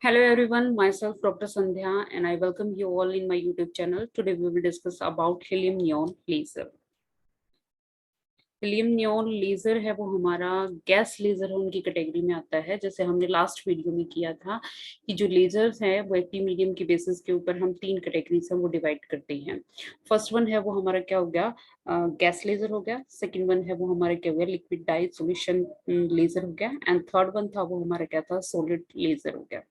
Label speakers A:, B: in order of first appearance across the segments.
A: Hello everyone, myself Dr. Sandhya and I welcome you all in my YouTube channel. Today we will discuss about helium neon laser. Helium neon laser है वो हमारा gas laser है उनकी category में आता है। जैसे हमने लास्ट वीडियो में किया था कि जो लेजर्स है वो एक्टिव मीडियम की बेसिस के ऊपर हम तीन कैटेगरीज है वो डिवाइड करते हैं। फर्स्ट वन है वो हमारा क्या हो गया, गैस लेजर हो गया। सेकंड वन है वो हमारा क्या हो गया, लिक्विड डाई सॉल्यूशन लेजर हो गया। एंड थर्ड वन था वो हमारा क्या था, सॉलिड लेजर हो गया।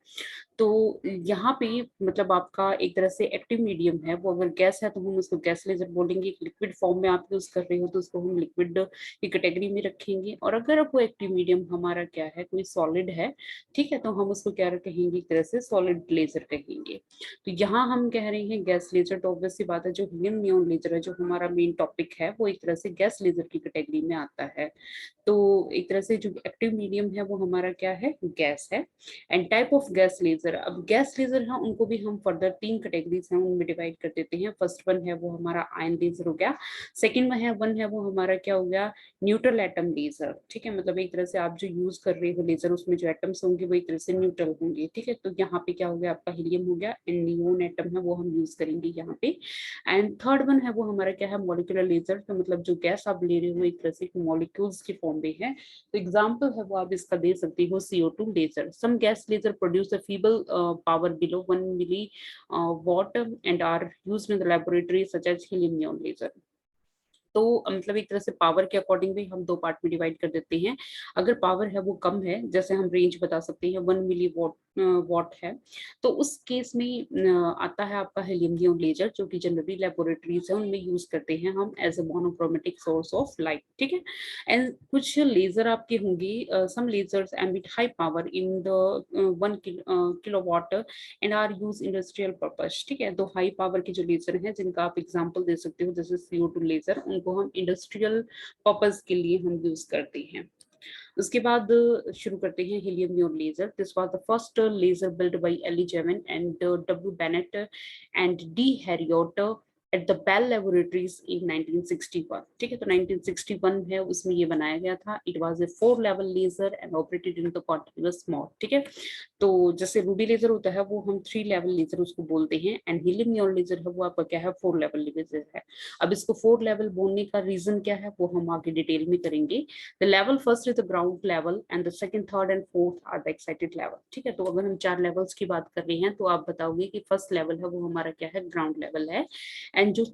A: तो यहाँ पे मतलब आपका एक तरह से एक्टिव मीडियम है वो अगर गैस है तो हम उसको गैस लेजर बोलेंगे। लिक्विड फॉर्म में आप यूज कर रहे हो तो उसको हम लिक्विड की कैटेगरी में रखेंगे। और अगर वो एक्टिव मीडियम हमारा क्या है, कोई सॉलिड है, ठीक है, तो हम उसको क्या कहेंगे, एक तरह से सॉलिड लेजर कहेंगे। तो यहाँ हम कह रहे हैं गैस लेजर, तो ऑब्वियस सी बात है जो हीलियम नियॉन लेजर है जो हमारा मेन टॉपिक है वो एक तरह से गैस लेजर की कैटेगरी में आता है। तो एक तरह से जो एक्टिव मीडियम है वो हमारा क्या है, गैस है। And type of gas laser, अब गैस लेजर है उनको भी हम फर्दर तीन कैटेगरीज हैं उनमें डिवाइड कर देते हैं। फर्स्ट वन है वो हमारा आयन लेजर हो गया। सेकंड वन है वो हमारा क्या हो गया, न्यूट्रल एटम लेजर। ठीक है, मतलब एक तरह से आप जो यूज कर रहे हो लेजर उसमें जो एटम्स होंगे वो एक तरह से न्यूट्रल होंगे। ठीक है, तो यहाँ पे क्या हो गया आपका हीलियम हो गया एंड नियोन एटम है वो हम यूज करेंगे यहाँ पे। एंड थर्ड वन है वो हमारा क्या है, मॉलिक्यूलर लेजर। तो मतलब जो गैस आप ले रहे हो एक तरह से मॉलिक्यूल्स की फॉर्म में है। तो एग्जाम्पल है वो आप इसका दे सकते हो, CO2 laser. Some gas laser produce a feeble power below 1 milliwatt and are used in the laboratory such as helium neon laser। तो मतलब एक तरह से पावर के अकॉर्डिंग भी हम दो पार्ट में डिवाइड कर देते हैं। अगर पावर है वो कम है, जैसे हम रेंज बता सकते हैं 1 मिली वॉट है, तो उस केस में आता है आपका हीलियम नियॉन लेजर, जो कि जनरली लेबोरेटरीज है उनमें यूज करते हैं हम as a monochromatic source of light. ठीक है, एंड कुछ लेजर आपके होंगे, some lasers emit high power in the 1 kilowatt and are use industrial purpose. ठीक है, तो हाई पावर के जो लेजर हैं जिनका आप एग्जांपल दे सकते हो जैसे CO2 लेजर, उनको हम इंडस्ट्रियल पर्पस के लिए हम यूज करते हैं। उसके बाद शुरू करते हैं helium neon laser. This was the first laser build by Ali Javan and W Bennett and D Herriott at the Bell laboratories in 1961। ठीक है, तो 1961 है उसमें ये बनाया गया था। It was a 4 level laser and operated in the continuous mode. ठीक है, तो जैसे रूबी लेजर होता है वो हम 3 लेवल लेजर उसको बोलते हैं, एंड हीलियम नियॉन लेजर है वो आपका क्या है, 4 लेवल लेजर है। अब इसको 4 लेवल बोलने का रीजन क्या है वो हम आगे डिटेल में करेंगे। The level first is the ground level and the second, third and fourth are the excited level. ठीक है, तो अगर हम 4 लेवल्स की बात कर रहे हैं तो आप बताओगे कि फर्स्ट लेवल है वो हमारा क्या है, ग्राउंड लेवल है। एंड जो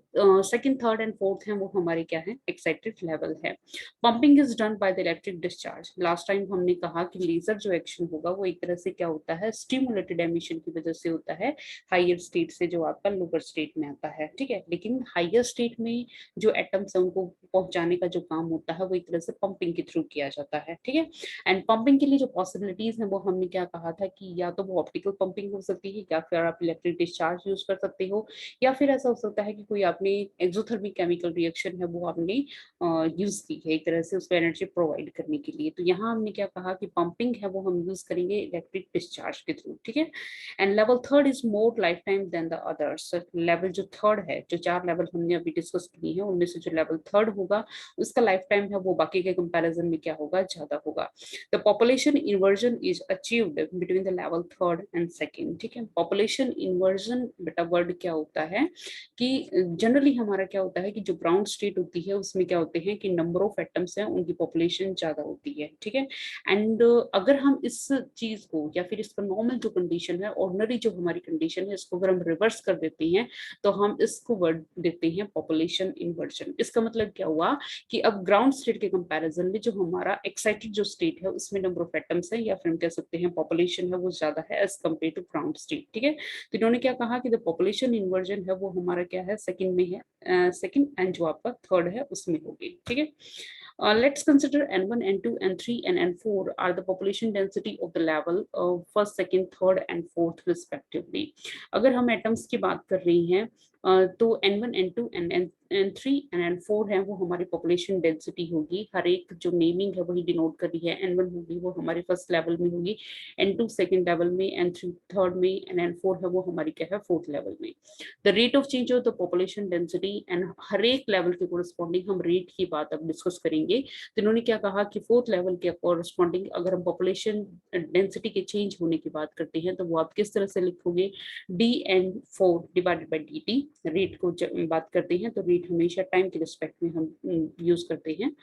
A: सेकंड, थर्ड एंड फोर्थ है वो हमारे क्या है, एक्साइटेड लेवल है। Pumping is done by the electric discharge. Last time हमने कहा कि लेजर जो एक्शन होगा वो एक तरह से क्या होता है, स्टिमुलेटेड एमिशन की वजह से होता है, हायर स्टेट से जो आपका लोअर स्टेट में आता है। ठीक है, लेकिन हायर स्टेट में जो एटम्स है उनको पहुंचाने का जो काम होता है वो एक तरह से पंपिंग के थ्रू किया जाता है। ठीक है, एंड पंपिंग के लिए जो पॉसिबिलिटीज है वो हमने क्या कहा था कि या तो वो ऑप्टिकल पंपिंग हो सकती है या फिर आप इलेक्ट्रिक डिस्चार्ज यूज कर सकते हो, या फिर ऐसा हो सकता है कि कोई आपने एक्सोथर्मिक केमिकल रिएक्शन है वो आपने यूज की है एक तरह से उसको एनर्जी प्रोवाइड करने के लिए। तो यहाँ हमने क्या कहा कि पंपिंग है वो हम यूज करेंगे इलेक्ट्रिक डिस्चार्ज के थ्रू। ठीक है, and level third is more lifetime than the others. Level जो थर्ड है, जो 4 लेवल हमने अभी डिस्कस किए हैं उनमें से जो लेवल थर्ड होगा उसका लाइफ टाइम है वो बाकी के कंपैरिजन में क्या होगा, ज्यादा होगा। The population inversion is achieved between the level third and second. ठीक है, पॉपुलेशन इन्वर्जन बेटा वर्ड क्या होता है कि जनरली हमारा क्या होता है कि जो ग्राउंड स्टेट होती है उसमें क्या होते हैं कि नंबर ऑफ एटम्स हैं उनकी पॉपुलेशन ज्यादा होती है। ठीक है, एंड अगर हम इस चीज को या फिर इसका नॉर्मल जो कंडीशन है, ऑर्डिनरी जो हमारी कंडीशन है, इसको अगर हम रिवर्स कर देते हैं तो हम इसको वर्ड देते हैं पॉपुलेशन इन्वर्जन। इसका मतलब क्या हुआ कि अब ग्राउंड स्टेट के कंपैरिजन में जो हमारा एक्साइटेड जो स्टेट है उसमें नंबर ऑफ एटम्स है या फिर हम कह सकते हैं पॉपुलेशन है वो ज्यादा है as compare to ground state. ठीक है, तो इन्होंने क्या कहा कि द पॉपुलेशन इन्वर्जन है वो हमारा क्या है, सेकंड में है, सेकंड एंड जो आपका थर्ड है उसमें होगी। ठीक है, let's consider N1, N2, N3 and N4 are the population density of the level of first, second, third and fourth respectively। अगर हम एटम्स की बात कर रही हैं तो N1 N2 N3 and N4 है वो हमारी पॉपुलेशन डेंसिटी होगी। हर एक जो नेमिंग है वही डिनोट कर रही है। N1 होगी वो हमारे फर्स्ट लेवल में होगी, N2 सेकंड लेवल में, N3 थर्ड में एंड N4 है वो हमारी क्या है फोर्थ लेवल में। The rate of change of the population density and हर एक लेवल के कोरस्पॉन्डिंग हम रेट की बात अब डिस्कस करेंगे। तो इन्होंने क्या कहा कि फोर्थ लेवल के कोरस्पॉन्डिंग अगर हम पॉपुलेशन डेंसिटी के चेंज होने की बात करते हैं तो वो आप किस तरह से लिखोगे, dN4 divided by dt। Rate को जब बात करते हैं तो रेट हमेशा टाइम के रिस्पेक्ट में हम यूज करते हैं।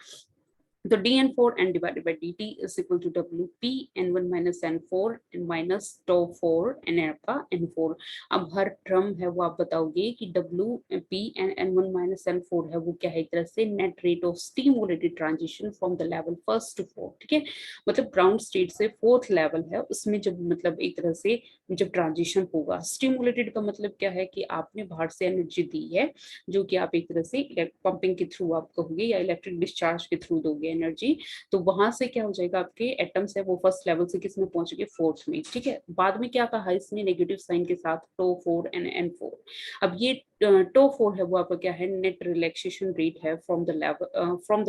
A: तो dN4 n divided by dt is equal to Wp n1 minus n4 n minus tau 4 n आपका n4। अब हर टर्म है वो आप बताओगे कि Wp n1 minus n4 है वो क्या है, एक तरह से net rate of stimulated transition from the level first to fourth. ठीक है, मतलब ग्राउंड स्टेट से फोर्थ लेवल है उसमें जब मतलब एक तरह से जब ट्रांजिशन होगा। स्टिमुलेटेड का मतलब क्या है कि आपने बाहर से एनर्जी दी है जो कि आप एक तरह से पंपिंग के थ्रू आप कहोगे या इलेक्ट्रिक डिस्चार्ज के थ्रू दोगे एनर्जी, तो वहां से क्या हो जाएगा, आपके एटम्स है वो फर्स्ट लेवल से किस में पहुंचेंगे, फोर्थ में। ठीक है, बाद में क्या कहा इसने नेगेटिव साइन के साथ टो 4 एंड N4। अब ये टो 4 है वो आपका क्या है, नेट रिलैक्सेशन रेट है फ्रॉम द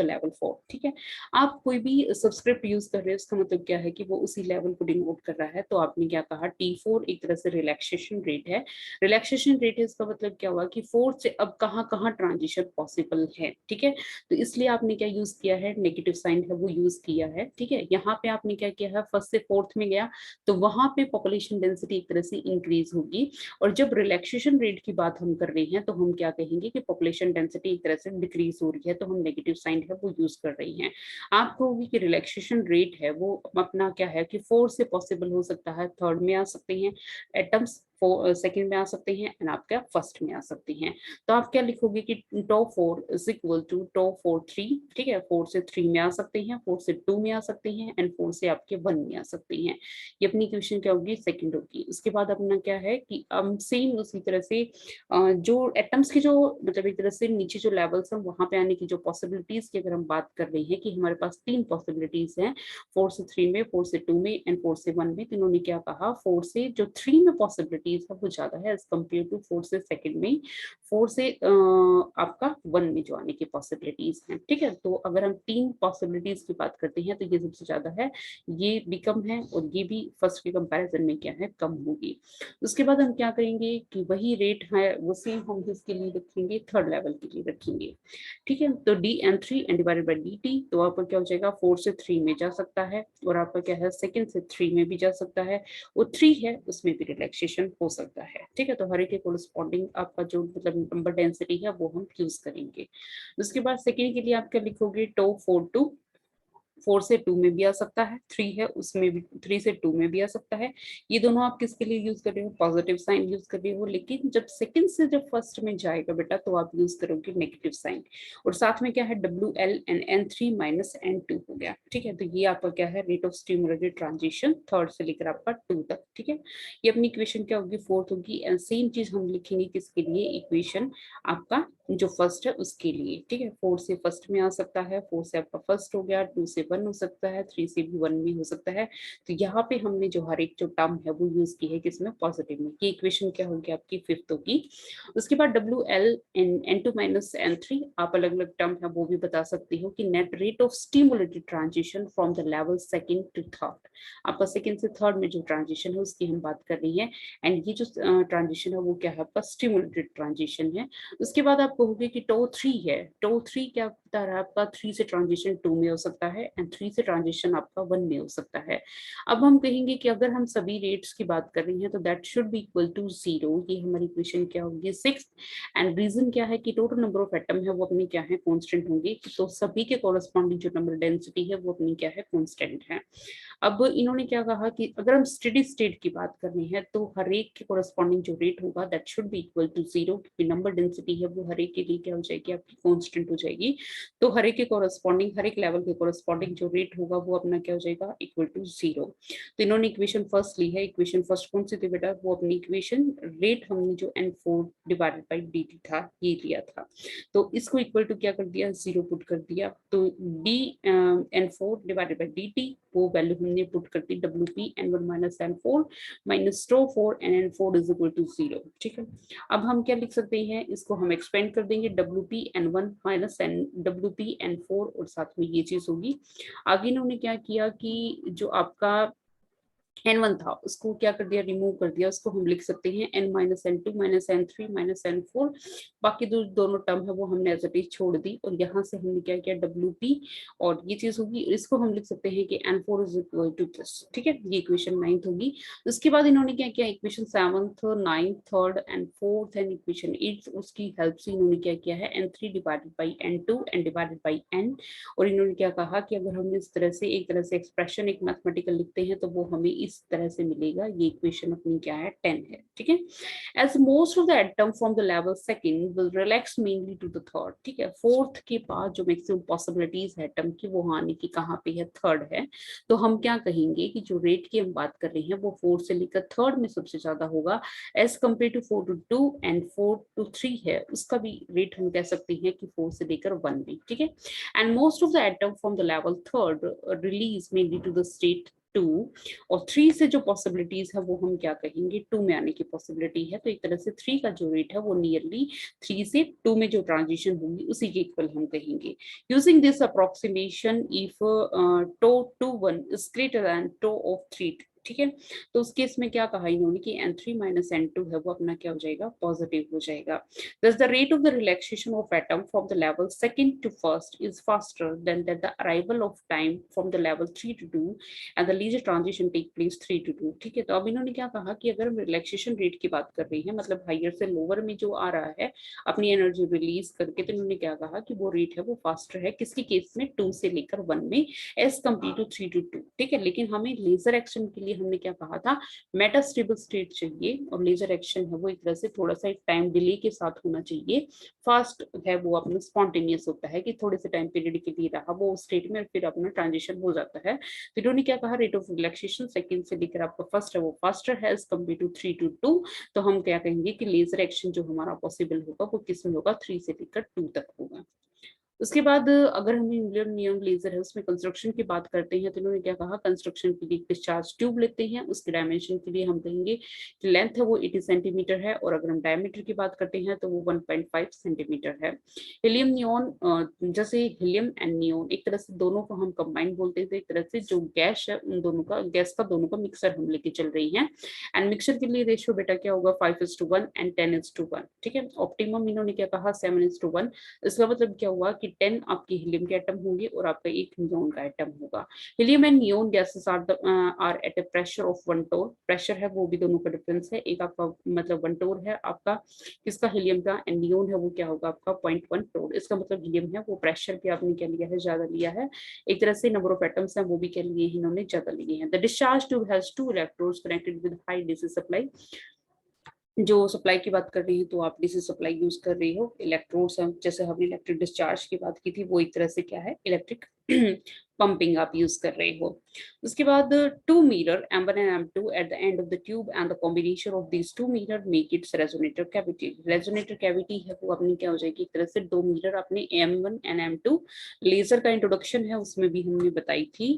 A: लेवल 4। ठीक है, आप कोई भी सब्सक्रिप्ट यूज कर रहे हैं इसका मतलब क्या है कि वो उसी लेवल को डिनोट कर रहा है। तो आपने क्या कहा, T4 एक तरह से रिलैक्सेशन रेट है। रिलैक्सेशन रेट है इसका मतलब क्या हुआ कि फोर्थ से अब कहाँ कहाँ ट्रांजिशन पॉसिबल है। ठीक है, तो इसलिए आपने क्या यूज किया है, नेगेटिव साइन है वो यूज किया है। ठीक है, यहाँ पे आपने क्या किया है, फर्स्ट से फोर्थ में गया तो वहां पे पॉपुलेशन डेंसिटी एक तरह से इंक्रीज होगी। और जब रिलैक्सेशन रेट की बात हम कर रहे हैं तो हम क्या कहेंगे कि पॉपुलेशन डेंसिटी एक तरह से डिक्रीज हो रही है, तो हम नेगेटिव साइन है वो यूज कर रही हैं। आप कहोगे कि रिलैक्सेशन रेट है वो अपना क्या है कि 4 से पॉसिबल हो सकता है, थर्ड में आ सकते हैं एटम्स, सेकंड में आ सकते हैं एंड आप क्या फर्स्ट में आ सकते हैं। तो आप क्या लिखोगे कि tau 4 is equal to tau 4 3। ठीक है, 4 से 3 में आ सकते हैं, 4 से 2 में आ सकते हैं एंड 4 से आपके 1 में आ सकते हैं। ये अपनी क्वेश्चन क्या होगी, सेकंड होगी। उसके बाद अपना क्या है कि हम सेम उसी तरह से जो एटम्स की जो मतलब एक तरह से नीचे जो लेवल्स हैं वहां पे आने की जो पॉसिबिलिटीज की अगर हम बात कर रहे हैं कि हमारे पास 3 पॉसिबिलिटीज हैं, 4 से 3 में, 4 से 2 में एंड 4 से 1 में। तो इन्होंने क्या कहा, 4 से जो 3 में पॉसिबिलिटीज है वो ज्यादा है एज कम्पेयर टू 4 से सेकंड में, 4 से आपका 1 में जो आने की पॉसिबिलिटीज हैं। ठीक है, तो अगर हम 3 पॉसिबिलिटीज की बात करते हैं तो ये सबसे ज्यादा है, ये भी कम है और ये भी फर्स्ट के कंपैरिजन में क्या है, कम होगी। उसके बाद हम क्या करेंगे कि वही रेट है वो सेम हम इसके लिए रखेंगे, थर्ड लेवल के लिए रखेंगे। ठीक है, तो dN3 and divided by dt, तो आपका क्या हो जाएगा, 4 से 3 में जा सकता है और आपका क्या है, सेकंड से 3 में भी जा सकता है, वो 3 है उसमें भी रिलैक्सेशन हो सकता है। ठीक है, तो हर एक के कोरस्पॉन्डिंग आपका जो मतलब नंबर डेंसिटी है वो हम यूज करेंगे। उसके बाद सेकंड के लिए आप क्या लिखोगे, टो 4 4 से 2 में भी आ सकता है, 3 है उसमें भी, 3 से 2 में भी आ सकता है। ये दोनों आप किसके लिए यूज कर रहे हो, पॉजिटिव साइन यूज कर रहे हो, लेकिन जब सेकंड से जब फर्स्ट में जाएगा बेटा तो आप यूज करोगे नेगेटिव साइन। और साथ में क्या है, WL and N3 minus N2 हो गया। ठीक है, तो ये आपका क्या है, rate of stimulated transition third से लेकर आपका 2 तक। ठीक है, ये अपनी इक्वेशन क्या होगी, फोर्थ होगी। एंड सेम चीज हम लिखेंगे किसके लिए, इक्वेशन आपका जो फर्स्ट है उसके लिए। ठीक है, 4 से फर्स्ट में आ सकता है, 4 से आपका फर्स्ट हो गया, 2 से 1 हो सकता है, 3 से भी 1 भी हो सकता है। तो यहाँ पे हमने जो हर एक जो टर्म है वो यूज की है किसमें, पॉजिटिव में। ये इक्वेशन क्या होगी आपकी, फिफ्थ होगी। उसके बाद WL N2 माइनस N3, आप अलग अलग टर्म है वो भी बता सकती हो कि net rate of stimulated transition from the level second to third. आपका सेकंड से थर्ड में जो ट्रांजिशन है उसकी हम बात कर रही है। एंड ये जो ट्रांजिशन है वो क्या है, आपका स्टिमुलेटेड ट्रांजिशन है। उसके बाद आप कहोगे कि टो 3 है, टो 3 क्या बता रहा है आपका, 3 से ट्रांजिशन 2 में हो सकता है एंड 3 से ट्रांजिशन आपका 1 में हो सकता है। अब हम कहेंगे कि अगर हम सभी रेट्स की बात कर रहे हैं तो that should be equal to 0। ये हमारी इक्वेशन क्या होगी, 6। एंड रीजन क्या है कि टोटल नंबर ऑफ एटम है वो अपनी क्या है, कांस्टेंट होंगे। तो सभी के कॉरेस्पॉन्डिंग जो नंबर डेंसिटी है वो अपनी क्या है, कांस्टेंट है। अब इन्होंने क्या कहा कि अगर हम स्टेडी स्टेट की बात कर रहे हैं तो हर एक के कोरस्पॉन्डिंग जो रेट होगा that should be equal to 0, क्योंकि नंबर डेंसिटी है वो हर एक के लिए क्या हो जाएगी, आपकी कांस्टेंट हो जाएगी। तो हर एक के कोरस्पॉन्डिंग, हर एक लेवल के कोरस्पॉन्डिंग जो रेट होगा वो अपना क्या हो जाएगा, इक्वल टू 0। तो इन्होंने इक्वेशन फर्स्ट ली है। इक्वेशन फर्स्ट कौन सी थी बेटा, वो अपनी इक्वेशन रेट हमने जो N4 डिवाइडेड बाई dt था ये लिया था, तो इसको इक्वल टू क्या कर दिया, 0 पुट कर दिया। तो d N4 divided by dt वो वैल्यू हमने पुट कर दी WP N1 minus N4 minus tau 4 N4 is equal to 0। ठीक है, अब हम क्या लिख सकते हैं, इसको हम एक्सपेंड कर देंगे WP N1 minus WP N4 और साथ में ये चीज होगी। आगे इन्होंने क्या किया कि जो आपका N1 था उसको क्या कर दिया, रिमूव कर दिया। उसको हम लिख सकते हैं N minus N2 minus N3 minus N4। बाकी दोनों टर्म है वो हमने एज इट इज छोड़ दी, और यहाँ से हमने क्या किया, WP और ये चीज होगी। इसको हम लिख सकते हैं कि N4 is equal to this. ठीक है, ये इक्वेशन 9th होगी। उसके बाद इन्होंने क्या किया, equation 7th 9th 3rd and 4th and equation 8th उसकी हेल्प से इन्होंने क्या किया है, N3 divided by N2 and divided by N। और इन्होंने क्या कहा कि अगर हम इस तरह से एक तरह से एक्सप्रेशन एक मैथमेटिकल लिखते हैं तो वो हमें इस तरह से मिलेगा। ये इक्वेशन अपनी क्या है, 10 है। ठीक है, as most of the atom from the level second will relax mainly to the third। ठीक है, फोर्थ के बाद जो मैक्सिमम पॉसिबिलिटीज है एटम की वो आने की कहाँ पे है, थर्ड है। तो हम क्या कहेंगे कि जो रेट की हम बात कर रहे हैं वो फोर्थ से लेकर थर्ड में सबसे ज्यादा होगा as compare to 4 to 2 and 4 to 3 है, उसका भी रेट हम कह सकते हैं कि 4 से लेकर 1 में। ठीक है, and most of the atom from the level third release mainly to the state 2, और 3 से जो पॉसिबिलिटीज है वो हम क्या कहेंगे, 2 में आने की पॉसिबिलिटी है। तो एक तरह से 3 का जो रेट है वो नियरली 3 से 2 में जो ट्रांजिशन होगी उसी के इक्वल हम कहेंगे। Using this approximation if tau 2 1 is greater than tau of 3। ठीक है, तो उस केस में क्या कहा इन्होंने कि N3 माइनस N2 है वो अपना क्या हो जाएगा, पॉजिटिव हो जाएगा। Thus the rate of the relaxation of atom from the level second to first is faster than that the arrival of time from the level 3 to 2 and the leisure transition take place 3 to 2। ठीक है, तो अब इन्होंने क्या कहा कि अगर हम रिलैक्सेशन रेट की बात कर रहे हैं, मतलब हायर से लोअर में जो आ रहा है अपनी एनर्जी रिलीज करके, तो इन्होंने क्या कहा कि वो रेट है वो फास्टर है किसकी केस में, 2 से लेकर 1 में एज कम्पेयर टू 3 to 2। ठीक है, लेकिन हमें लेजर एक्शन के लिए हमने क्या कहा था, मेटा स्टेबल स्टेट चाहिए, और लेजर एक्शन है वो एक तरह से थोड़ा सा टाइम डिले के साथ होना चाहिए। फास्ट है वो अपना स्पॉन्टेनियस होता है कि थोड़े से टाइम पीरियड के लिए रहा वो स्टेट में, फिर अपना ट्रांजिशन हो जाता है। तो इन्होंने क्या कहा, रेट ऑफ रिलैक्सेशन सेकंड से लेकर आपका फर्स्ट है वो फास्टर है एज कम्पेयर टू 3 to 2। तो हम क्या कहेंगे कि लेजर एक्शन जो हमारा पॉसिबल होगा वो किस में होगा, 3 से लेकर 2 तक होगा। उसके बाद अगर हम इंडियन नियम लेजर है उसमें कंस्ट्रक्शन की बात करते हैं, तो इन्होंने क्या कहा, कंस्ट्रक्शन के लिए डिस्चार्ज ट्यूब लेते हैं, उसके डायमेंशन के लिए हम कहेंगे कि लेंथ है वो 80 सेंटीमीटर है, और अगर हम डायमीटर की बात करते हैं तो वो 1.5 सेंटीमीटर है। हीलियम नियॉन, जैसे हीलियम एंड नियॉन एक तरह से दोनों को हम कंबाइन बोलते हैं, तो एक तरह से जो गैस है उन दोनों का, गैस का दोनों का मिक्सर हम लेके चल रही हैं। एंड मिक्सर के लिए रेशियो बेटा क्या होगा, 5:1 एंड 10:1। ठीक है, ऑप्टिमम इन्होंने क्या कहा, 7:1। इसका मतलब क्या हुआ कि 10 आपके हीलियम के एटम होंगे और आपका एक नियोन का एटम होगा। Helium and neon gases are at a pressure of 1 torr. Pressure है वो भी दोनों का डिफरेंस है, एक आपका मतलब 1 टोर है आपका किसका, हीलियम का, एंड नियोन है वो क्या होगा आपका 0.1 टोर। इसका मतलब हीलियम है वो प्रेशर भी आपने क्या लिया है, ज्यादा लिया है। एक तरह से नंबर ऑफ एटम्स हैं वो भी क्या लिए इन्होंने, ज्यादा लिए हैं। The discharge tube has 2 electrodes connected with high DC supply. जो सप्लाई की बात कर रही है तो आप डीसी सप्लाई यूज कर रही हो, इलेक्ट्रोड्स हैं, जैसे हमने इलेक्ट्रिक डिस्चार्ज की बात की थी वो एक तरह से क्या है, इलेक्ट्रिक पंपिंग आप यूज कर रहे हो। उसके बाद 2 mirror M1 and M2 at the end of the tube and the combination of these 2 mirror make its resonator cavity। resonator cavity है वो अपनी क्या हो जाएगी, एक तरह से 2 मिरर अपने M1 and M2। लेजर का इंट्रोडक्शन है उसमें भी हमने बताई थी,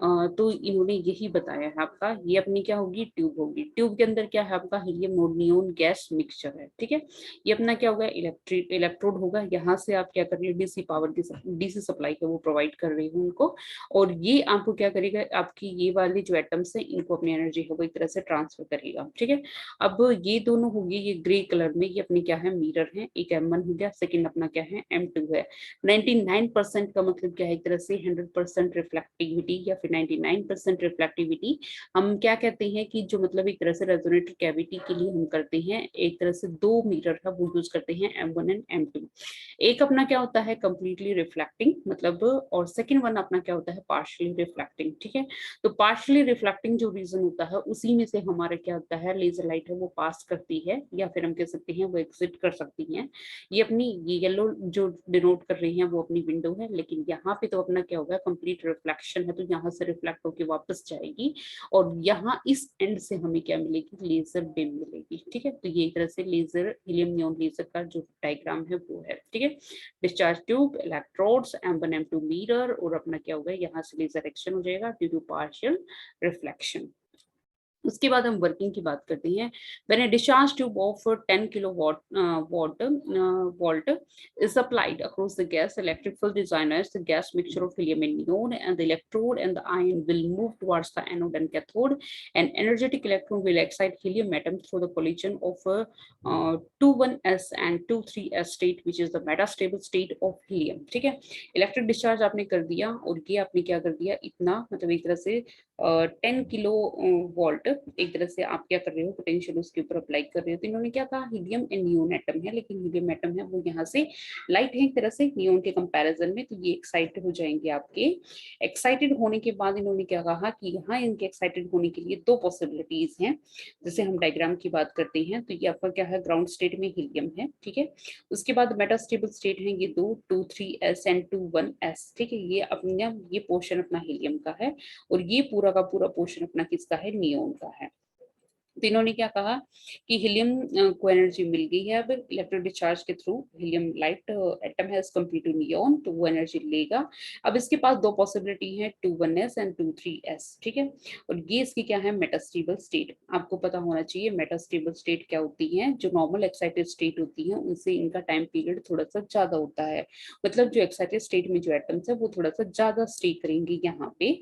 A: तो इन्होंने यही बताया है आपका, ये अपनी क्या होगी, ट्यूब होगी। ट्यूब के अंदर क्या है आपका, हीलियम और नियोन गैस मिक्सचर है। ठीक है, ये अपना क्या होगा, इलेक्ट्रोड होगा, यहाँ से आप क्या कर रही हो, डीसी पावर की डीसी सप्लाई का वो प्रोवाइड कर रही हो उनको, और ये आपको क्या करेगा, आपकी ये वाले जो एटम्स हैं इनको अपनी एनर्जी है वो एक तरह से ट्रांसफर करेगा। ठीक है, अब ये दोनों होगी, ये ग्रे कलर में ये अपनी क्या है, मिरर है, एक M1 हो गया, सेकंड अपना क्या है, M2 है। 99% का मतलब क्या है, एक तरह से 100% रिफ्लेक्टिविटी या फिर 99% रिफ्लेक्टिविटी हम क्या कहते हैं कि जो मतलब एक तरह से रेजोनेटर कैविटी के लिए हम करते हैं, एक तरह से 2 मिरर है वो यूज करते हैं M1 एंड M2। एक अपना क्या होता है, कंप्लीटली रिफ्लेक्टिंग मतलब, और सेकंड सेकंड वन अपना क्या होता है, पार्शियली रिफ्लेक्टिंग। ठीक है, तो पार्शियली रिफ्लेक्टिंग जो रीजन होता है उसी में से हमारा क्या होता है, लेजर लाइट है वो पास करती है, या फिर हम कह सकते हैं वो एग्जिट कर सकती है। ये अपनी ये येलो जो डिनोट कर रही है वो अपनी विंडो है, लेकिन यहाँ पे तो अपना क्या होगा, कंप्लीट रिफ्लेक्शन है, तो यहाँ से रिफ्लेक्ट होकर वापस जाएगी और यहाँ इस एंड से हमें क्या मिलेगी, लेजर बीम मिलेगी। ठीक है, तो ये एक तरह से लेजर हीलियम नियॉन लेजर का जो डायग्राम है वो है। ठीक है, discharge tube, electrodes, M1 M2 mirror, और अपना क्या होगा, यहाँ से लेजर एक्शन हो जाएगा ड्यू टू पार्शियल रिफ्लेक्शन। उसके बाद हम वर्किंग की बात करते हैं। When a discharge tube of 10 kilowatt volt is applied across the gas, electric field designers the gas mixture of helium and neon, and the electrode and the ion will move towards the anode and cathode. An energetic electron will excite helium atom through the collision of 21s and 23s state, which is the metastable state of helium. ठीक है, electric discharge आपने कर दिया और ये आपने क्या कर दिया, इतना मतलब एक तरह से 10 किलो वोल्ट एक तरह से आप क्या कर रहे हो, पोटेंशियल उसके ऊपर अप्लाई कर रहे हो। तो इन्होंने क्या कहा, हीलियम एंड नियोन एटम है, लेकिन हीलियम एटम है वो यहाँ से लाइट है एक तरह से नियोन के कंपैरिजन में, तो ये एक्साइटेड हो जाएंगे आपके। एक्साइटेड होने के बाद इन्होंने क्या कहा कि यहाँ इनके एक्साइटेड होने के लिए दो पॉसिबिलिटीज हैं। जैसे हम डायग्राम की बात करते हैं तो ये आपका क्या है, ग्राउंड स्टेट में हीलियम है। ठीक है, उसके बाद मेटास्टेबल स्टेट है ये दो, 2,3s एंड 2,1s। ठीक है, ये अपना ये पोर्शन अपना हीलियम का है और ये पूरा का पूरा पोर्शन अपना किसका है, नियोन का है। तो इन्होंने क्या कहा कि हीलियम को एनर्जी मिल गई है, अब इलेक्ट्रिक डिस्चार्ज के through helium light atom has complete to neon, तो वो एनर्जी लेगा। अब इसके पास दो पॉसिबिलिटी है, 2,1s एंड 2,3s। ठीक है, और ये इसकी क्या है, मेटास्टेबल स्टेट। आपको पता होना चाहिए मेटास्टेबल स्टेट क्या होती है, जो नॉर्मल एक्साइटेड स्टेट होती है उनसे इनका टाइम पीरियड थोड़ा सा ज्यादा होता है। मतलब जो एक्साइटेड स्टेट में जो एटम्स है वो थोड़ा सा ज्यादा स्टे करेंगे यहाँ पे।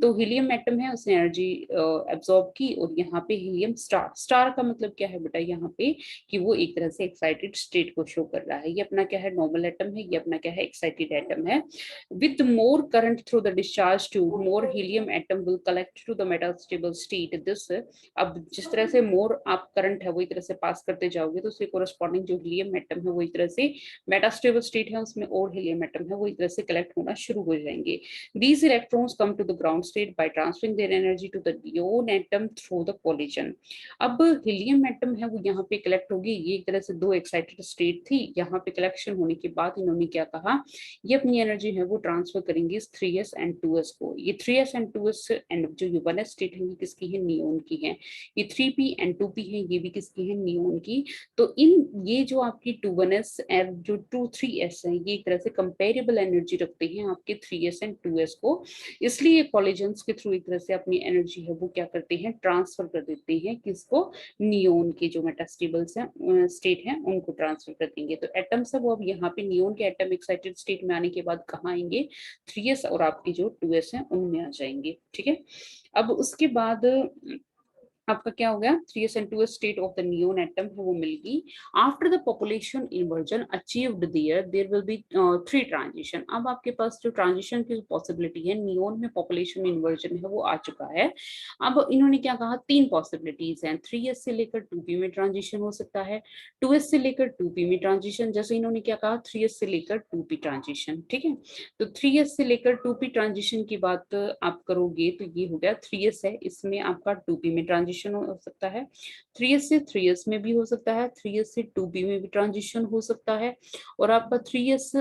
A: तो हीलियम एटम है उसने एनर्जी एब्जॉर्ब की, और यहाँ पे हीलियम स्टार, स्टार का मतलब क्या है बेटा यहाँ पे, कि वो एक तरह से एक्साइटेड स्टेट को शो कर रहा है। ये अपना क्या है, नॉर्मल एटम है, ये अपना क्या है, एक्साइटेड एटम है। With more current through the discharge tube, more helium atom will collect to the metastable state. This, अब जिस तरह से मोर आप करंट है वो एक तरह से पास करते जाओगे, तो उसके कोरस्पॉन्डिंग जो हीलियम एटम है वो एक तरह से मेटास्टेबल स्टेट है उसमें और हीलियम एटम है वो एक तरह से कलेक्ट होना शुरू हो जाएंगे। These electrons come to the ground state by transferring their energy to the neon atom through the collision. अब हीलियम एटम है वो यहाँ पे कलेक्ट होगी, ये एक तरह से दो एक्साइटेड स्टेट थी, यहाँ पे कलेक्शन होने के बाद इन्होंने क्या कहा, ये अपनी एनर्जी है वो ट्रांसफर करेंगे इस 3s एंड 2s को। ये 3s एंड 2s एंड जो ये 1s स्टेट है ये किसकी है, नियोन की है। ये 3p एंड 2p है ये भी किसकी है, नियोन की। तो इन ये जो आपकी 2,1s और जो 2,3s है ये एक तरह से कंपेरेबल एनर्जी रखते हैं आपके 3s एंड 2s को, इसलिए कॉलिजन्स के थ्रू एक तरह से अपनी एनर्जी है वो क्या करते हैं, ट्रांसफर कर देते हैं किसको, नियोन के जो मेटास्टेबल्स हैं स्टेट हैं उनको ट्रांसफर कर देंगे। तो एटम्स है वो अब यहाँ पे नियोन के एटम एक्साइटेड स्टेट में आने के बाद कहाँ आएंगे, 3s और आपके जो 2s हैं उनमें आ जाएंगे। ठीक है, अब उसके बाद आपका क्या हो गया, 3s and 2s state of the neon atom है वो मिल गई। After the population inversion achieved there will be 3 transition. अब आपके पास जो ट्रांजिशन की पॉसिबिलिटी है, नियोन में पॉपुलेशन इन्वर्जन है वो आ चुका है। अब इन्होंने क्या कहा, 3 पॉसिबिलिटीज हैं, 3s से लेकर 2p में ट्रांजिशन हो सकता है, 2s से लेकर 2p में ट्रांजिशन, जैसे इन्होंने क्या कहा 3s से लेकर 2p ट्रांजिशन। ठीक है, तो 3s से लेकर 2p ट्रांजिशन की बात आप करोगे तो ये हो गया 3s है, इसमें आपका 2p में ट्रांजिशन हो सकता है, 3s से 3s में भी हो सकता है, 3s से 2p में भी ट्रांजिशन हो सकता है, और आपका 3s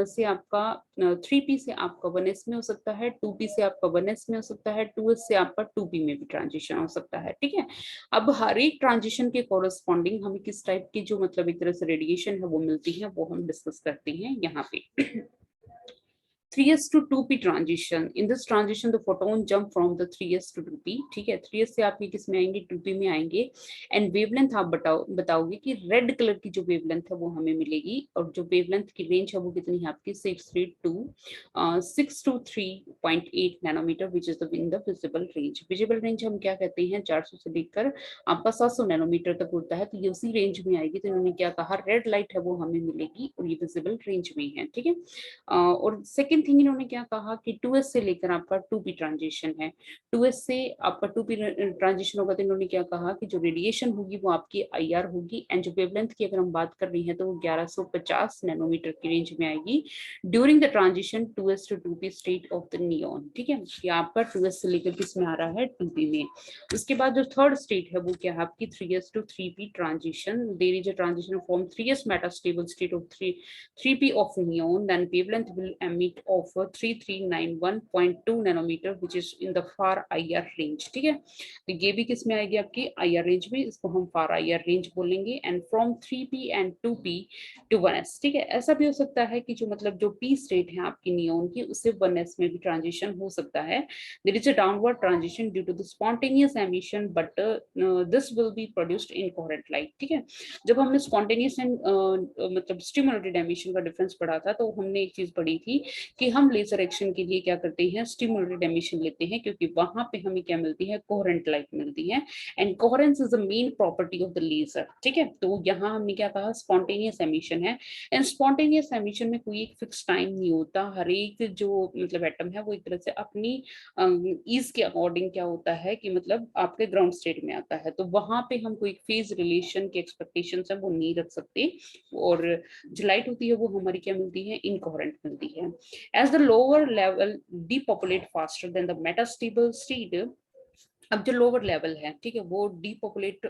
A: से आपका 3p से आपका 1s में हो सकता है, 2p से आपका 1s में हो सकता है, 2s से आपका 2p में भी ट्रांजिशन हो सकता है। ठीक है, अब हर एक ट्रांजिशन के कोरस्पॉन्डिंग हमें किस टाइप की जो मतलब एक तरह से रेडिएशन है वो मिलती है, वो हम डिस्कस करते हैं यहाँ पे। 3s to 2p transition. In this transition, the photon jump from the 3s to 2p. ठीक है, 3s से आप ये किस में आएंगे, 2p में आएंगे। एंड वेवलेंथ आप बताओगे कि रेड कलर की जो वेवलेंथ है वो हमें मिलेगी, और जो वेवलेंथ की रेंज है वो कितनी है आपकी 623.8 nanometre, which is in the visible range. Visible range हम क्या कहते हैं, 400 से लेकर आपका 700 नैनोमीटर तक होता है, तो ये उसी रेंज में आएगी। तो इन्होंने क्या कहा, रेड लाइट है वो हमें मिलेगी और ये विजिबल रेंज में है। ठीक है, और सेकेंड थिंग इन्होंने क्या कहा कि 2s से लेकर आपका 2p ट्रांजिशन है, 2s से आपका 2p ट्रांजिशन होगा, तो इन्होंने क्या कहा कि जो रेडिएशन होगी वो आपकी IR होगी, एंड जो वेवलेंथ की अगर हम बात कर रही हैं तो वो 1150 नैनोमीटर की रेंज में आएगी during the transition 2s to 2p state of the neon. ठीक है, ये आपका 2s से लेकर किस में आ रहा है, 2p में। उसके बाद जो थर्ड स्टेट है वो क्या है आपकी 3s to 3p transition. There is a transition from 3s metastable state of 3p of neon, then wavelength will emit of 3391.2 nanometer which is in the far IR range। ठीक है, तो ये भी किस में आएगी आपकी IR रेंज में, इसको हम far IR रेंज बोलेंगे। And from 3p and 2p to 1s। ठीक है, ऐसा भी हो सकता है कि जो मतलब जो p स्टेट है आपकी नियॉन की उससे 1s में भी ट्रांजिशन हो सकता है। There is a downward transition due to the spontaneous emission but this will be produced in coherent light. ठीक है, जब हमने स्पॉन्टेनियस एंड मतलब स्टिमुलेटेड एमिशन का डिफरेंस पढ़ा था तो हमने एक चीज पढ़ी थी कि हम लेजर एक्शन के लिए क्या करते हैं, स्टिमुलेटेड एमिशन लेते हैं, क्योंकि वहां पे हमें क्या मिलती है, कोहेरेंट लाइट मिलती है, and coherence is the main property of the laser. ठीक है, तो यहाँ हमने क्या कहा, स्पॉन्टेनियस एमिशन है, एंड स्पॉन्टेनियस एमिशन में कोई एक फिक्स टाइम नहीं होता, हर एक जो मतलब एटम है वो एक तरह से अपनी ईज के अकॉर्डिंग क्या होता है कि मतलब आपके ग्राउंड स्टेट में आता है, तो वहां पे हम कोई फेज रिलेशन के एक्सपेक्टेशन है वो नहीं रख सकते, और जो लाइट होती है वो हमारी क्या मिलती है, इनकोहेरेंट मिलती है। As the lower level depopulate faster than the metastable state. अब जो लोअर लेवल है, ठीक है, वो डीपॉपुलेट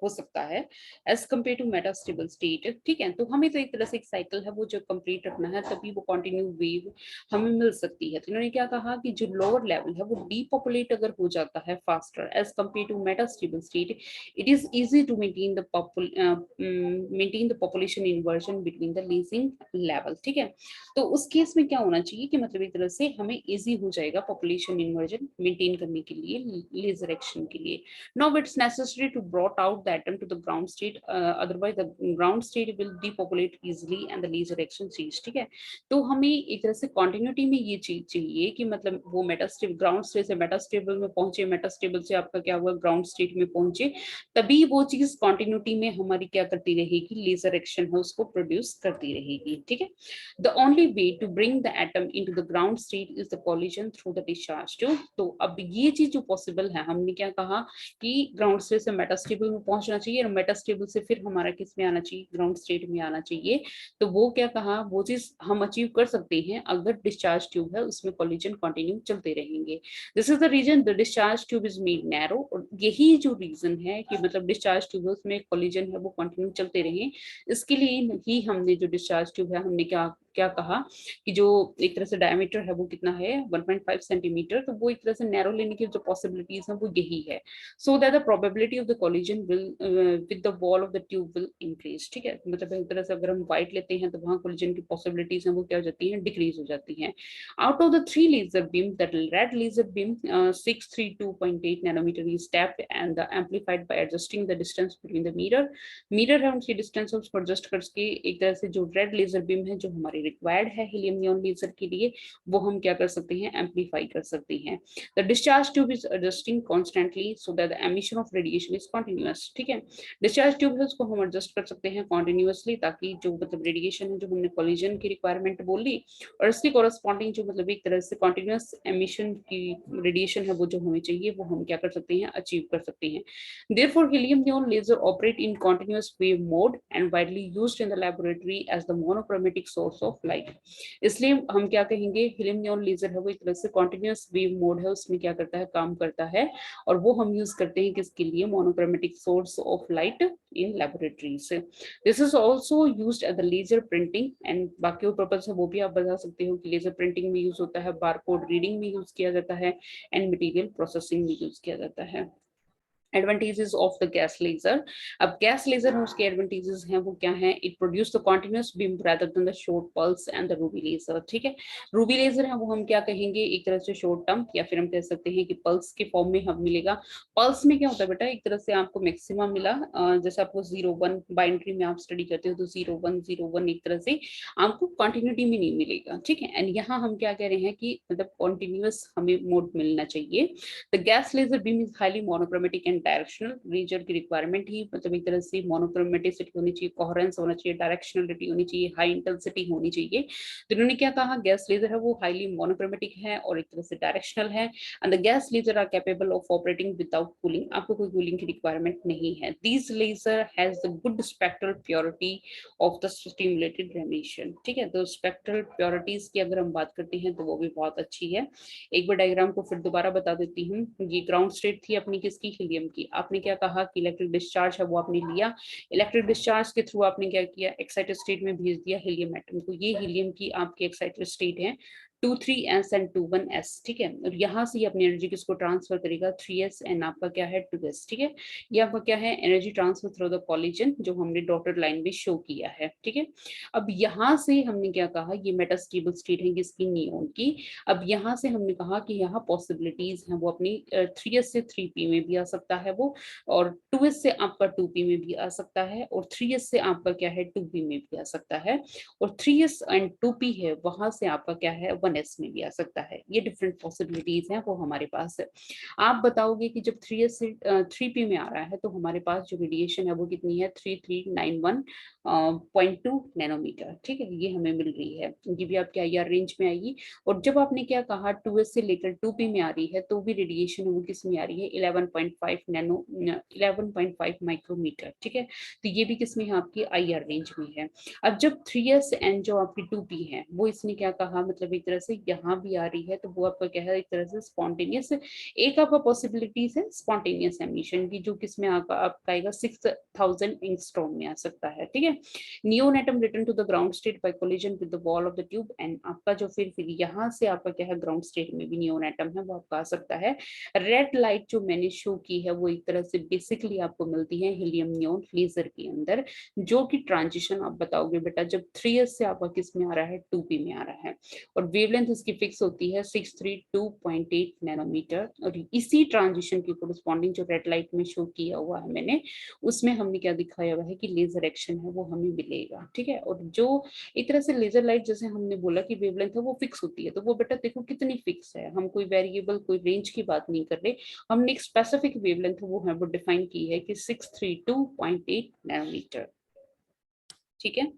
A: हो सकता है as compare to metastable state. ठीक है, तो हमें तो एक तरह से एक साइकिल है वो जो कंप्लीट रखना है, तभी वो कंटिन्यू वेव हमें मिल सकती है। तो इन्होंने क्या कहा कि जो लोअर लेवल है वो डीपॉपुलेट अगर हो जाता है faster as compare to metastable state, it is easy to maintain the population inversion between the lasing level. ठीक है, तो उस केस में क्या होना चाहिए कि मतलब एक तरह से हमें इजी हो जाएगा पॉपुलेशन इन्वर्जन मेंटेन करने के लिए, लेजर एक्शन के लिए। Now it's necessary to brought out the atom to the ground state, otherwise the ground state will depopulate easily and the laser action cease. ठीक है, तो हमें एक तरह से कॉन्टिन्यूटी में ये चीज चाहिए कि मतलब वो मेटास्टेबल ग्राउंड स्टेट से मेटास्टेबल में पहुंचे, मेटास्टेबल से आपका क्या हुआ, ग्राउंड स्टेट में पहुंचे, तभी वो चीज कॉन्टिन्यूटी में हमारी क्या करती रहेगी, लेजर एक्शन है उसको प्रोड्यूस करती रहेगी। ठीक है, the only way to bring the atom into the ground state is the collision through the discharge tube। तो अब ये चीज जो पॉसिबल है, हमने क्या कहा कि ग्राउंड स्टेट से मेटास्टेबल में पहुंचना चाहिए और मेटास्टेबल से फिर हमारा किस में आना चाहिए, ग्राउंड स्टेट में आना चाहिए। तो वो क्या कहा, वो चीज हम अचीव कर सकते हैं अगर डिस्चार्ज ट्यूब है उसमें कोलिजन कंटिन्यू चलते रहेंगे। This is the reason the discharge tube is made narrow, और यही जो रीजन है कि मतलब डिस्चार्ज ट्यूब है उसमें कोलिजन है वो कंटिन्यू चलते रहे, इसके लिए ही हमने जो डिस्चार्ज ट्यूब है हमने क्या क्या कहा कि जो एक तरह से डायमीटर है वो कितना है, 1.5 सेंटीमीटर, तो वो एक तरह से नैरो लेने की जो पॉसिबिलिटीज है वो यही है, so that the probability of the collision will with the wall of the tube will increase. ठीक है, मतलब एक तरह से अगर हम व्हाइट लेते हैं तो वहां कोलिजन की पॉसिबिलिटीज है वो क्या हो जाती है, डिक्रीज हो जाती है। Out of the 3 laser beam, that red laser beam 632.8 nanometer is tapped and amplified by adjusting the distance between the mirror है उनकी डिस्टेंस उसको एडजस्ट करके एक तरह से जो रेड लेजर बीम है जो हमारी रिक्वायर्ड है हीलियम नियॉन लेजर के लिए, वो हम क्या कर सकते हैं, एम्पलीफाई कर सकते हैं। The discharge tube is adjusting constantly so that the emission of radiation is continuous. ठीक है, डिस्चार्ज ट्यूब है उसको हम एडजस्ट कर सकते हैं कॉन्टिन्यूअसली, ताकि जो मतलब रेडिएशन है जो हमने कोलिजन की रिक्वायरमेंट बोली और इसके कॉरेस्पॉन्डिंग जो मतलब एक तरह से कॉन्टिन्यूअस एमिशन की रेडिएशन है वो जो हमें चाहिए वो हम क्या कर सकते हैं, अचीव कर सकते हैं। Therefore, helium neon laser operate in continuous wave mode and widely used in the laboratory as the monochromatic source of light। इसलिए हम क्या कहेंगे, हीलियम नियॉन लेजर है वो एक तरह से कॉन्टिन्यूअस वेव मोड है, उसमें क्या करता है, काम करता है, और वो हम यूज करते हैं किसके लिए, monochromatic source of light in laboratories. This is also used as the laser printing, and बाकी पर्पज है वो भी आप बता सकते हो कि लेजर प्रिंटिंग में यूज होता है, बारकोड रीडिंग में यूज किया जाता है, एंड मटेरियल प्रोसेसिंग में यूज किया जाता है। Advantages of the gas laser, अब गैस लेजर में उसके एडवांटेजेस हैं वो क्या है, it produce the continuous beam rather than the short pulse and the ruby laser. ठीक है, रूबी लेजर है वो हम क्या कहेंगे, एक तरह से शॉर्ट टर्म, या फिर हम कह सकते हैं कि पल्स के फॉर्म में हम मिलेगा। पल्स में क्या होता है बेटा, एक तरह से आपको मैक्सिमम मिला, जैसे आपको 0-1 बाइनरी में आप स्टडी करते हो तो 0-1 एक तरह से आपको कंटिन्यूटी में नहीं मिलेगा। ठीक है, एंड यहाँ हम क्या कह रहे हैं कि मतलब कंटिन्यूअस हमें मोड मिलना चाहिए। The gas laser beam is highly monochromatic and directional laser की रिक्वायरमेंट ही, मतलब एक तरह से मोनोक्रोमेटिसिटी होनी चाहिए, कोहेरेंस होना चाहिए, डायरेक्शनलिटी होनी चाहिए, हाई इंटेंसिटी होनी चाहिए। तो इन्होंने क्या कहा, गैस लेजर है वो हाईली मोनोक्रोमेटिक है और एक तरह से डायरेक्शनल है, and the gas laser are capable of operating without cooling, आपको कोई कूलिंग की रिक्वायरमेंट नहीं है। These laser has the good spectral purity of the stimulated radiation, ठीक है। तो स्पेक्ट्रल प्योरिटीज की अगर हम बात करते हैं तो वो भी बहुत अच्छी है। एक बार डायग्राम को फिर दोबारा बता देती हूँ। ये ग्राउंड स्टेट थी अपनी किसकी, हीलियम की। आपने क्या कहा कि इलेक्ट्रिक डिस्चार्ज है वो आपने लिया, इलेक्ट्रिक डिस्चार्ज के थ्रू आपने क्या किया, एक्साइटेड स्टेट में भेज दिया हीलियम एटम को। ये हीलियम की आपकी एक्साइटेड स्टेट है 23s एंड 21s, ठीक है। और यहाँ से ये अपनी एनर्जी किसको ट्रांसफर करेगा, 3s एंड आपका क्या है 2s, ठीक है। ये आपका क्या है, energy transfer through the collision, जो हमने डॉटेड लाइन में शो किया है, ठीक है। अब यहाँ से हमने क्या कहा, ये मेटास्टेबल स्टेट है किसकी, नियोन की। अब यहाँ से हमने कहा कि यहाँ पॉसिबिलिटीज हैं वो अपनी 3s से 3p में भी आ सकता है वो, और 2s से आपका 2p में भी आ सकता है, और 3s से आपका क्या है 2p में भी आ सकता है, और 3s एंड 2p है वहां से आपका क्या है 1s में भी आ सकता है। ये डिफरेंट पॉसिबिलिटीज हैं वो हमारे पास है। आप बताओगे कि जब 3s से 3p में आ रहा है तो हमारे पास जो रेडिएशन है वो कितनी है, 3391.2 नैनोमीटर, ठीक है, ये हमें मिल रही है। ये भी आपके IR रेंज में आएगी। और जब आपने क्या कहा 2s से लेकर 2p में आ रही है तो भी रेडिएशन वो किस में आ रही है, 11.5 माइक्रोमीटर, ठीक है। तो ये भी किसमें है, आपकी IR रेंज में है। अब जब 3s एंड जो आपकी 2p है वो इसने क्या कहा, मतलब एक तरह से यहाँ भी आ रही है, तो वो आपका क्या है, एक तरह से स्पॉन्टेनियस, एक आपका पॉसिबिलिटीज है स्पॉन्टेनियस एमिशन की, जो किसमें आपका आएगा 6000 एंगस्ट्रॉम में आ सकता है, ठीक है। Neon atom return to the ground state by collision with the wall of the tube, and आपका जो फिर यहाँ से आपका क्या है, ग्राउंड स्टेट में भी नियोन एटम है वो आपका आ सकता है। रेड लाइट जो मैंने शो की है वो एक तरह से बेसिकली आपको मिलती है हीलियम नियोन लेजर के अंदर, जो कि ट्रांजिशन आप बताओगे बेटा जब 3s से आपका किस में आ रहा है, 2p में आ रहा है, और वेवलेंथ इसकी फिक्स होती है 632.8 नैनोमीटर। और इसी ट्रांजिशन की कोरिस्पॉन्डिंग जो रेड लाइट में शो किया हुआ है मैंने, उसमें हमने क्या दिखाया हुआ है कि लेजर एक्शन है वो हमें मिलेगा, ठीक है। और जो एक तरह से लेजर लाइट, जैसे हमने बोला कि वेवलेंथ है वो फिक्स होती है, तो वो बेटा देखो कितनी फिक्स है, हम कोई वेरिएबल कोई रेंज की बात नहीं कर रहे, हमने एक स्पेसिफिक वेवलेंथ वो है वो डिफाइन की है कि 632.8 नैनोमीटर, ठीक है।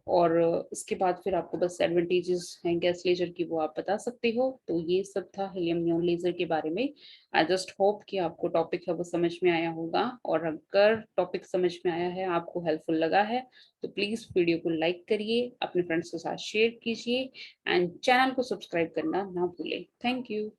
A: और इसके बाद फिर आपको बस एडवांटेजेस हैं गैस लेजर की वो आप बता सकते हो। तो ये सब था हीलियम नियॉन लेजर के बारे में। आई जस्ट होप कि आपको टॉपिक है वो समझ में आया होगा, और अगर टॉपिक समझ में आया है, आपको हेल्पफुल लगा है, तो प्लीज वीडियो को लाइक करिए, अपने फ्रेंड्स के साथ शेयर कीजिए, एंड चैनल को सब्सक्राइब करना ना भूलें। Thank you.